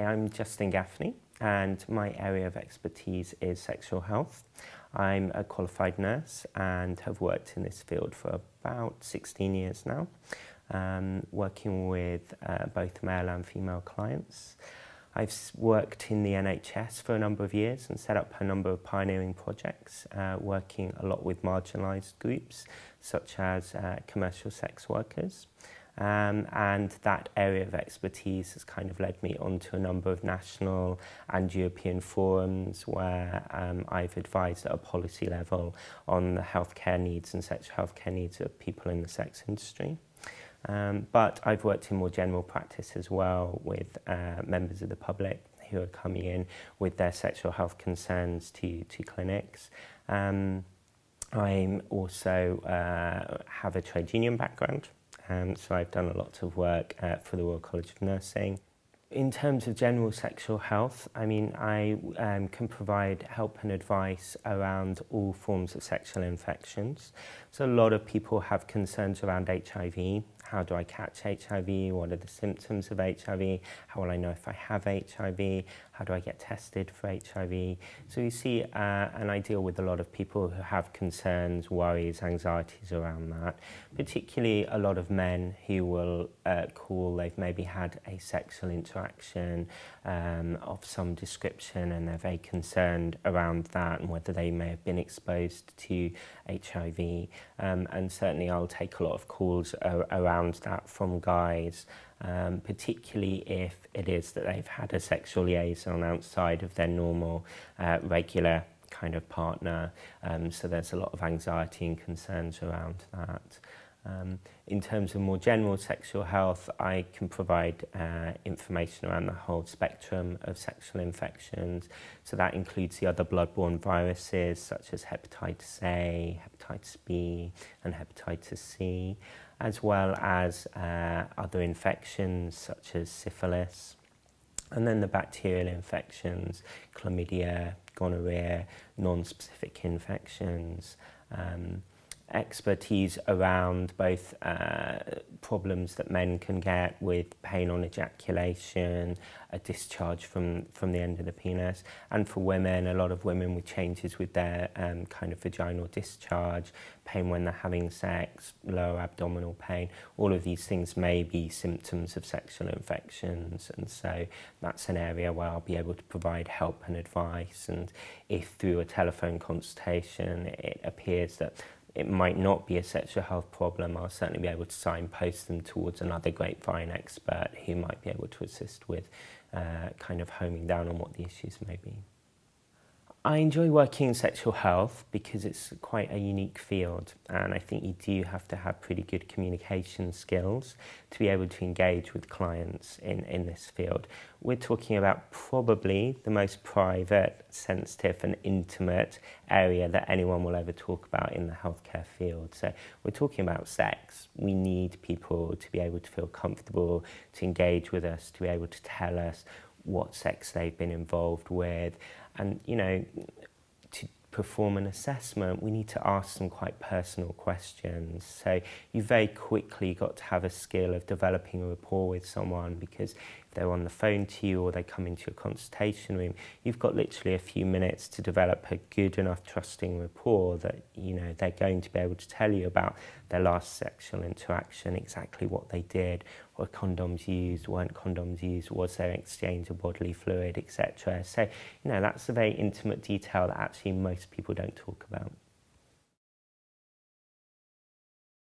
I'm Justin Gaffney, and my area of expertise is sexual health. I'm a qualified nurse and have worked in this field for about 16 years now, working with both male and female clients. I've worked in the NHS for a number of years and set up a number of pioneering projects, working a lot with marginalised groups such as commercial sex workers. And that area of expertise has kind of led me onto a number of national and European forums where I've advised at a policy level on the healthcare needs and sexual healthcare needs of people in the sex industry. But I've worked in more general practice as well with members of the public who are coming in with their sexual health concerns to clinics. I also have a trade union background. So I've done a lot of work for the Royal College of Nursing. In terms of general sexual health, I mean, I can provide help and advice around all forms of sexual infections. So a lot of people have concerns around HIV. How do I catch HIV? What are the symptoms of HIV? How will I know if I have HIV? How do I get tested for HIV? So you see, and I deal with a lot of people who have concerns, worries, anxieties around that, particularly a lot of men who will call, they've maybe had a sexual interaction of some description and they're very concerned around that and whether they may have been exposed to HIV. And certainly I'll take a lot of calls around that from guys, particularly if it is that they've had a sexual liaison outside of their normal, regular kind of partner. So there's a lot of anxiety and concerns around that. In terms of more general sexual health, I can provide information around the whole spectrum of sexual infections. So that includes the other bloodborne viruses such as hepatitis A, hepatitis B and hepatitis C, as well as other infections such as syphilis. And then the bacterial infections, chlamydia, gonorrhea, non-specific infections, expertise around both problems that men can get with pain on ejaculation, a discharge from the end of the penis, and for women, a lot of women with changes with their kind of vaginal discharge, pain when they're having sex, lower abdominal pain. All of these things may be symptoms of sexual infections, and so that's an area where I'll be able to provide help and advice. And if through a telephone consultation it appears that it might not be a sexual health problem, I'll certainly be able to signpost them towards another grapevine expert who might be able to assist with kind of homing down on what the issues may be. I enjoy working in sexual health because it's quite a unique field, and I think you do have to have pretty good communication skills to be able to engage with clients in this field. We're talking about probably the most private, sensitive and intimate area that anyone will ever talk about in the healthcare field. So we're talking about sex. We need people to be able to feel comfortable, to engage with us, to be able to tell us what sex they've been involved with. And, you know, to perform an assessment, we need to ask some quite personal questions. So you very quickly got to have a skill of developing a rapport with someone, because if they're on the phone to you or they come into your consultation room, you've got literally a few minutes to develop a good enough trusting rapport that, you know, they're going to be able to tell you about their last sexual interaction, exactly what they did, were condoms used, weren't condoms used, was there exchange of bodily fluid, etc. So, you know, that's a very intimate detail that actually most people don't talk about.